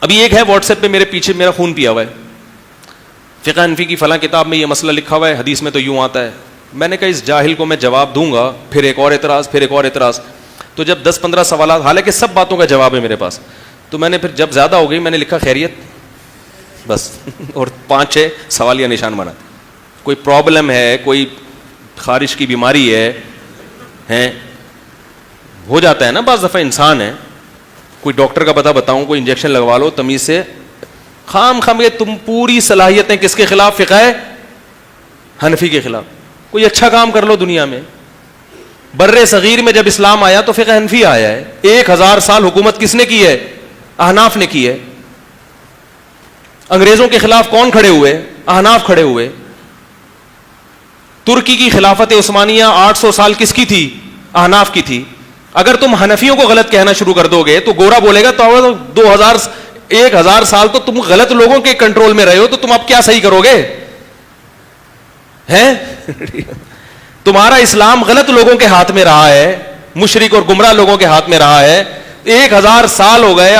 ابھی ایک ہے واٹس ایپ پہ میرے پیچھے میرا خون پیا ہوا ہے, فقہ حنفی کی فلاں کتاب میں یہ مسئلہ لکھا ہوا ہے, حدیث میں تو یوں آتا ہے. میں نے کہا اس جاہل کو میں جواب دوں گا, پھر ایک اور اعتراض, پھر ایک اور اعتراض. تو جب 10-15 سوالات, حالانکہ سب باتوں کا جواب ہے میرے پاس, تو میں نے پھر جب زیادہ ہو گئی میں نے لکھا خیریت بس, اور 5-6 سوالیہ نشان بنا. کوئی پرابلم ہے, کوئی خارش کی بیماری ہے, ہو جاتا ہے نا بعض دفعہ, انسان ہے, کوئی ڈاکٹر کا پتہ بتاؤں, کوئی انجیکشن لگوا لو تمیز سے, خام تم پوری صلاحیتیں کس کے خلاف, فقہ حنفی کے خلاف. کوئی اچھا کام کر لو دنیا میں. بر صغیر میں جب اسلام آیا تو فقہ حنفی آیا ہے. 1000 سال حکومت کس نے کی ہے؟ احناف نے کی ہے. انگریزوں کے خلاف کون کھڑے ہوئے؟ احناف کھڑے ہوئے. ترکی کی خلافت عثمانیہ 800 سال کس کی تھی؟ احناف کی تھی. اگر تم حنفیوں کو غلط کہنا شروع کر دو گے تو گورا بولے گا تو 1000 سال تو تم غلط لوگوں کے کنٹرول میں رہے ہو, تو تم اب کیا صحیح کرو گے ہیں؟ تمہارا اسلام غلط لوگوں کے ہاتھ میں رہا ہے, مشرک اور گمراہ لوگوں کے ہاتھ میں رہا ہے. 1000 سال ہو گئے,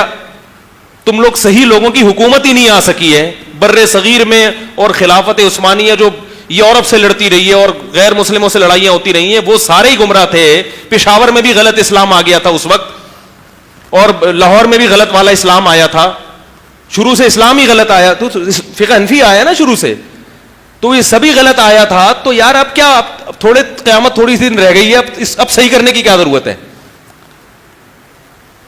تم لوگ صحیح لوگوں کی حکومت ہی نہیں آ سکی ہے بر صغیر میں. اور خلافت عثمانیہ جو یورپ سے لڑتی رہی ہے اور غیر مسلموں سے لڑائیاں ہوتی رہی ہیں, وہ سارے ہی گمراہ تھے. پشاور میں بھی غلط اسلام آ گیا تھا اس وقت, اور لاہور میں بھی غلط والا اسلام آیا تھا. شروع سے اسلام ہی غلط آیا, تو فقہ حنفی آیا نا شروع سے, تو یہ سبھی غلط آیا تھا. تو یار اب کیا, اب تھوڑے قیامت تھوڑی سی دن رہ گئی ہے, اب صحیح کرنے کی کیا ضرورت ہے؟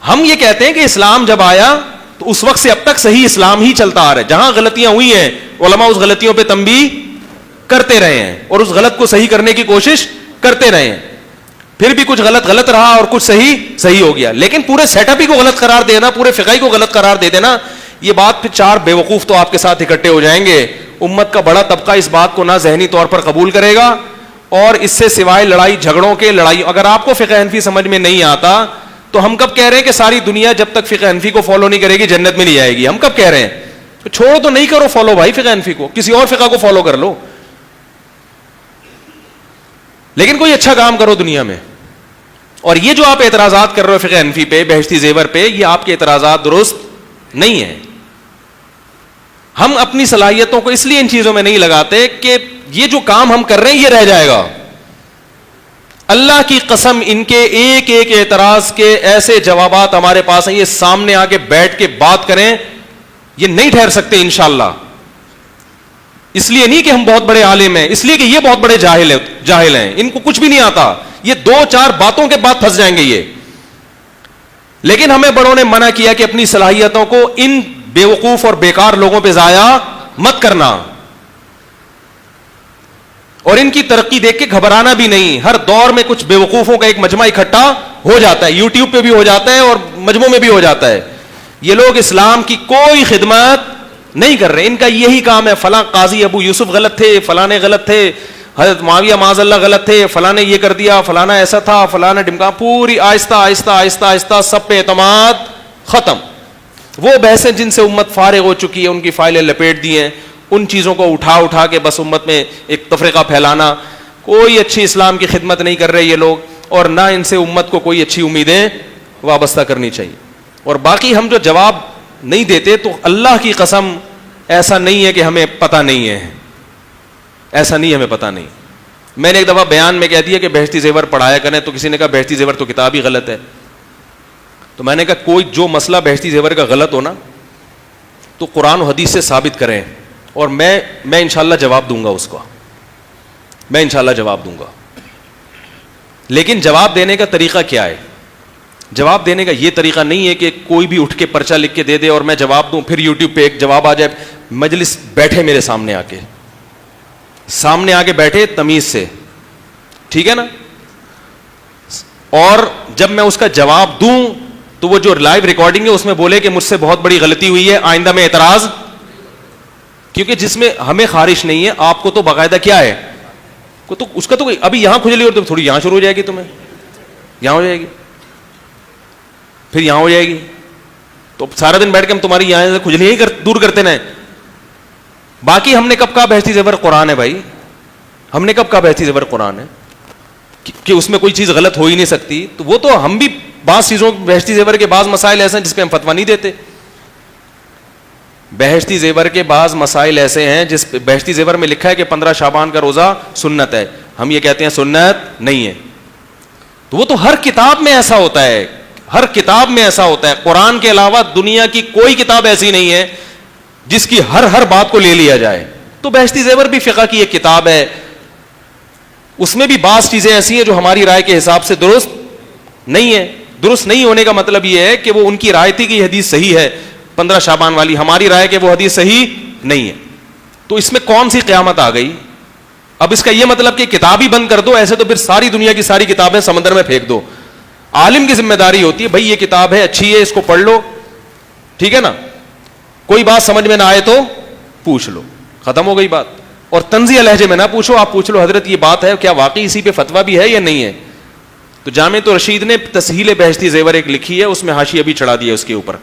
ہم یہ کہتے ہیں کہ اسلام جب آیا تو اس وقت سے اب تک صحیح اسلام ہی چلتا آ رہا ہے. جہاں غلطیاں ہوئی ہیں علماء اس غلطیوں پہ تنبیہ کرتے رہے ہیں اور اس غلط کو صحیح کرنے کی کوشش کرتے رہے ہیں. پھر بھی کچھ غلط رہا اور کچھ صحیح ہو گیا. لیکن پورے سیٹ اپ ہی کو غلط قرار دینا, پورے فقہ کو غلط قرار دے دینا, یہ بات پھر 4 بیوقوف تو آپ کے ساتھ اکٹھے ہو جائیں گے. امت کا بڑا طبقہ اس بات کو نہ ذہنی طور پر قبول کرے گا, اور اس سے سوائے لڑائی جھگڑوں کے اگر آپ کو فقہ حنفی سمجھ میں نہیں آتا تو ہم کب کہہ رہے ہیں کہ ساری دنیا جب تک فقہ حنفی کو فالو نہیں کرے گی جنت میں نہیں جائے گی؟ ہم کب کہہ رہے ہیں؟ چھوڑو تو نہیں کرو فالو بھائی فقہ حنفی کو, کسی اور فقہ کو فالو کر لو, لیکن کوئی اچھا کام کرو دنیا میں. اور یہ جو آپ اعتراضات کر رہے ہو فقہ حنفی پہ, بہشتی زیور پہ, یہ آپ کے اعتراضات درست نہیں ہیں. ہم اپنی صلاحیتوں کو اس لیے ان چیزوں میں نہیں لگاتے کہ یہ جو کام ہم کر رہے ہیں یہ رہ جائے گا. اللہ کی قسم ان کے ایک ایک اعتراض کے ایسے جوابات ہمارے پاس ہیں, یہ سامنے آ کے بیٹھ کے بات کریں, یہ نہیں ٹھہر سکتے انشاءاللہ. اس لیے نہیں کہ ہم بہت بڑے عالم ہیں, اس لیے کہ یہ بہت بڑے جاہل ہیں, ان کو کچھ بھی نہیں آتا. یہ 2-4 باتوں کے بعد پھنس جائیں گے یہ. لیکن ہمیں بڑوں نے منع کیا کہ اپنی صلاحیتوں کو ان بیوقوف اور بیکار لوگوں پہ ضائع مت کرنا, اور ان کی ترقی دیکھ کے گھبرانا بھی نہیں. ہر دور میں کچھ بیوقوفوں کا ایک مجمع اکٹھا ہو جاتا ہے, یوٹیوب پہ بھی ہو جاتا ہے اور مجموعوں میں بھی ہو جاتا ہے. یہ لوگ اسلام کی کوئی خدمت نہیں کر رہے, ان کا یہی کام ہے. فلاں قاضی ابو یوسف غلط تھے, فلاں غلط تھے, حضرت معاویہ معاذ اللہ غلط تھے, فلاں نے یہ کر دیا, فلاں ایسا تھا, فلاں ڈمکا, پوری آہستہ آہستہ آہستہ آہستہ سب پہ اعتماد ختم. وہ بحثیں جن سے امت فارغ ہو چکی ہے, ان کی فائلیں لپیٹ دی ہیں, ان چیزوں کو اٹھا کے بس امت میں ایک تفرقہ پھیلانا. کوئی اچھی اسلام کی خدمت نہیں کر رہے یہ لوگ, اور نہ ان سے امت کو کوئی اچھی امیدیں وابستہ کرنی چاہیے. اور باقی ہم جو جواب نہیں دیتے تو اللہ کی قسم ایسا نہیں ہے کہ ہمیں پتہ نہیں ہے, ایسا نہیں ہمیں پتہ نہیں. میں نے ایک دفعہ بیان میں کہہ دیا کہ بہشتی زیور پڑھایا کریں, تو کسی نے کہا بہشتی زیور تو کتاب ہی غلط ہے. تو میں نے کہا کوئی جو مسئلہ بہشتی زیور کا غلط ہو نا تو قرآن و حدیث سے ثابت کریں, اور میں انشاءاللہ جواب دوں گا اس کو, میں انشاءاللہ جواب دوں گا. لیکن جواب دینے کا طریقہ کیا ہے؟ جواب دینے کا یہ طریقہ نہیں ہے کہ کوئی بھی اٹھ کے پرچہ لکھ کے دے دے اور میں جواب دوں, پھر یوٹیوب پہ ایک جواب آ جائے. مجلس بیٹھے میرے سامنے آ کے بیٹھے تمیز سے, ٹھیک ہے نا, اور جب میں اس کا جواب دوں تو وہ جو لائیو ریکارڈنگ ہے اس میں بولے کہ مجھ سے بہت بڑی غلطی ہوئی ہے, آئندہ میں اعتراض, کیونکہ جس میں ہمیں خارش نہیں ہے آپ کو تو باقاعدہ کیا ہے, تو اس کا تو ابھی یہاں کھجلی اور تھوڑی یہاں شروع ہو جائے گی, تمہیں یہاں ہو جائے گی, پھر یہاں ہو جائے گی, تو سارا دن بیٹھ کے ہم تمہاری یہاں سے کھجلی ہی دور کرتے رہیں. باقی ہم نے کب کہا بہشتی زیور قرآن ہے بھائی, ہم نے کب کہا بہشتی زیور قرآن ہے؟ کہ اس میں کوئی چیز غلط ہو ہی نہیں سکتی, تو وہ تو ہم بھی بعض چیزوں بہشتی زیور کے بعض مسائل ایسے ہیں جس پہ ہم فتویٰ نہیں دیتے. بہشتی زیور کے بعض مسائل ایسے ہیں جس پہ بہشتی زیور میں لکھا ہے کہ 15 شعبان کا روزہ سنت ہے, ہم یہ کہتے ہیں سنت نہیں ہے. تو وہ تو ہر کتاب میں ایسا ہوتا ہے, ہر کتاب میں ایسا ہوتا ہے. قرآن کے علاوہ دنیا کی کوئی کتاب ایسی نہیں ہے جس کی ہر بات کو لے لیا جائے. تو بہشتی زیور بھی فقہ کی ایک کتاب ہے, اس میں بھی بعض چیزیں ایسی ہیں جو ہماری رائے کے حساب سے درست نہیں ہے. درست نہیں ہونے کا مطلب یہ ہے کہ وہ ان کی رائے تھی کہ یہ حدیث صحیح ہے 15 شعبان والی, ہماری رائے کہ وہ حدیث صحیح نہیں ہے. تو اس میں کون سی قیامت آ گئی؟ اب اس کا یہ مطلب کہ کتاب ہی بند کر دو, ایسے تو پھر ساری دنیا کی ساری کتابیں سمندر میں پھینک دو. عالم کی ذمہ داری ہوتی ہے بھائی یہ کتاب ہے, اچھی ہے, اس کو پڑھ لو, ٹھیک ہے نا, کوئی بات سمجھ میں نہ آئے تو پوچھ لو, ختم ہو گئی بات. اور طنزیہ لہجے میں نہ پوچھو, آپ پوچھ لو حضرت یہ بات ہے کیا واقعی اسی پہ فتویٰ بھی ہے یا نہیں ہے. تو جامع رشید نے تسہیل بہشتی زیور ایک لکھی ہے, اس میں حاشیہ بھی چڑھا دیا اس کے اوپر.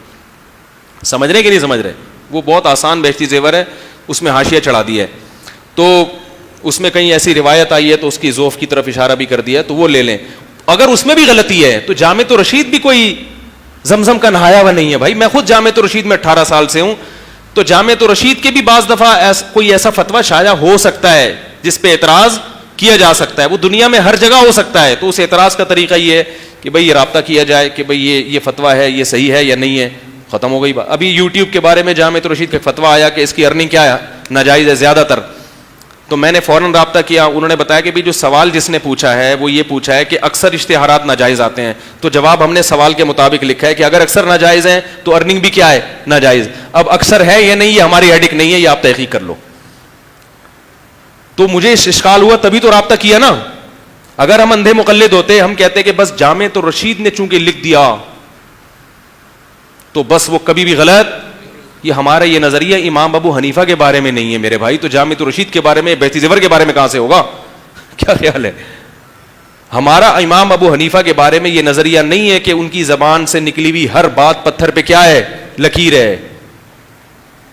سمجھ رہے کہ نہیں سمجھ رہے؟ وہ بہت آسان بہشتی زیور ہے, اس میں حاشیہ چڑھا دیا ہے. تو اس میں کہیں ایسی روایت آئی ہے تو اس کی ذوف کی طرف اشارہ بھی کر دیا ہے, تو وہ لے لیں. اگر اس میں بھی غلطی ہے تو جامع رشید بھی کوئی زمزم کا نہایا ہوا نہیں ہے بھائی. میں خود جامع رشید میں 18 سال سے ہوں, تو جامع رشید کے بھی بعض دفعہ کوئی ایسا فتویٰ شائع ہو سکتا ہے جس پہ اعتراض کیا جا سکتا ہے. وہ دنیا میں ہر جگہ ہو سکتا ہے. تو اس اعتراض کا طریقہ یہ ہے کہ بھئی یہ رابطہ کیا جائے کہ بھئی یہ فتویٰ ہے, یہ صحیح ہے یا نہیں ہے, ختم ہو گئی بات. ابھی یوٹیوب کے بارے میں جامع رشید کا فتویٰ آیا کہ اس کی ارننگ کیا ہے, ناجائز ہے زیادہ تر. تو میں نے فوراً رابطہ کیا, انہوں نے بتایا کہ بھی جو سوال جس نے پوچھا ہے وہ یہ پوچھا ہے کہ اکثر اشتہارات ناجائز آتے ہیں. تو جواب ہم نے سوال کے مطابق لکھا ہے کہ اگر اکثر ناجائز ہیں تو ارننگ بھی کیا ہے, ناجائز. اب اکثر ہے یا نہیں یہ ہماری ہیڈک نہیں ہے, یہ آپ تحقیق کر لو. تو مجھے اشکال ہوا تبھی تو رابطہ کیا نا. اگر ہم اندھے مقلد ہوتے, ہم کہتے کہ بس جامع رشید نے چونکہ لکھ دیا تو بس وہ کبھی بھی غلط. یہ ہمارا یہ نظریہ امام ابو حنیفہ کے بارے میں نہیں ہے میرے بھائی, تو جامع رشید کے بارے میں, بہشتی زیور کے بارے میں کہاں سے ہوگا؟ کیا خیال ہے؟ ہمارا امام ابو حنیفہ کے بارے میں یہ نظریہ نہیں ہے کہ ان کی زبان سے نکلی ہوئی ہر بات پتھر پہ کیا ہے, لکیر ہے.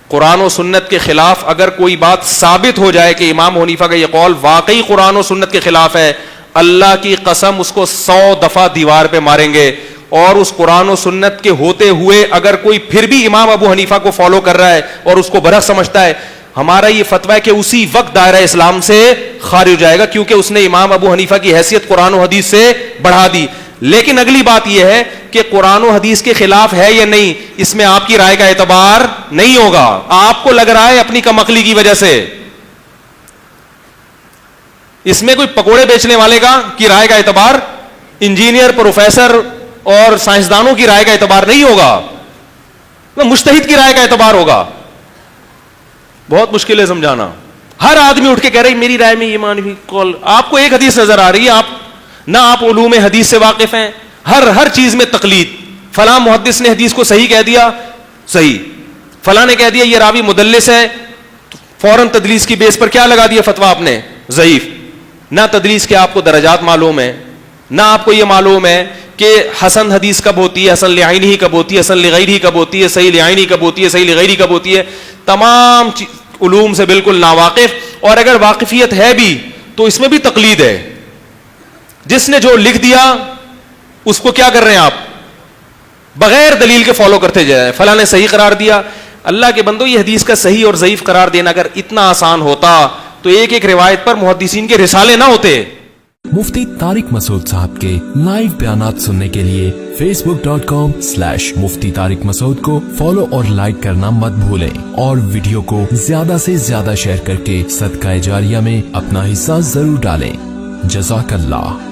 قرآن و سنت کے خلاف اگر کوئی بات ثابت ہو جائے کہ امام حنیفہ کا یہ قول واقعی قرآن و سنت کے خلاف ہے, اللہ کی قسم اس کو 100 دفعہ دیوار پہ ماریں گے. اور اس قرآن و سنت کے ہوتے ہوئے اگر کوئی پھر بھی امام ابو حنیفہ کو فالو کر رہا ہے اور اس کو برحق سمجھتا ہے, ہمارا یہ فتویٰ ہے کہ اسی وقت دائرہ اسلام سے خارج ہو جائے گا, کیونکہ اس نے امام ابو حنیفہ کی حیثیت قرآن و حدیث سے بڑھا دی. لیکن اگلی بات یہ ہے کہ قرآن و حدیث کے خلاف ہے یا نہیں, اس میں آپ کی رائے کا اعتبار نہیں ہوگا. آپ کو لگ رہا ہے اپنی کم عقلی کی وجہ سے, اس میں کوئی پکوڑے بیچنے والے کی رائے کا اعتبار, انجینئر, پروفیسر اور سائنسدانوں کی رائے کا اعتبار نہیں ہوگا, مجتہد کی رائے کا اعتبار ہوگا. بہت مشکل ہے سمجھانا. ہر آدمی اٹھ کے کہہ رہا ہے میری رائے میں یہ مانوی قول. آپ کو ایک حدیث نظر آ رہی ہے, آپ علوم حدیث سے واقف ہیں, ہر چیز میں تقلید. فلاں محدث نے حدیث کو صحیح کہہ دیا, صحیح. فلاں نے کہہ دیا یہ راوی مدلس ہے, فوراً تدلیس کی بیس پر کیا لگا دیا فتویٰ آپ نے, ضعیف. نہ تدلیس کے آپ کو درجات معلوم ہے, نہ آپ کو یہ معلوم ہے کہ حسن حدیث کب ہوتی ہے, حسن لعینی کب ہوتی ہے, حسن لغیری کب ہوتی ہے, صحیح لعینی کب ہوتی ہے, صحیح لغیری کب ہوتی ہے. تمام علوم سے بالکل ناواقف, اور اگر واقفیت ہے بھی تو اس میں بھی تقلید ہے. جس نے جو لکھ دیا اس کو کیا کر رہے ہیں آپ, بغیر دلیل کے فالو کرتے جائیں. فلاں نے صحیح قرار دیا. اللہ کے بندو, یہ حدیث کا صحیح اور ضعیف قرار دینا اگر اتنا آسان ہوتا تو ایک ایک روایت پر محدثین کے رسالے نہ ہوتے. مفتی طارق مسعود صاحب کے لائیو بیانات سننے کے لیے facebook.com/مفتی طارق مسعود کو فالو اور لائک کرنا مت بھولیں, اور ویڈیو کو زیادہ سے زیادہ شیئر کر کے صدقہ جاریہ میں اپنا حصہ ضرور ڈالیں. جزاک اللہ.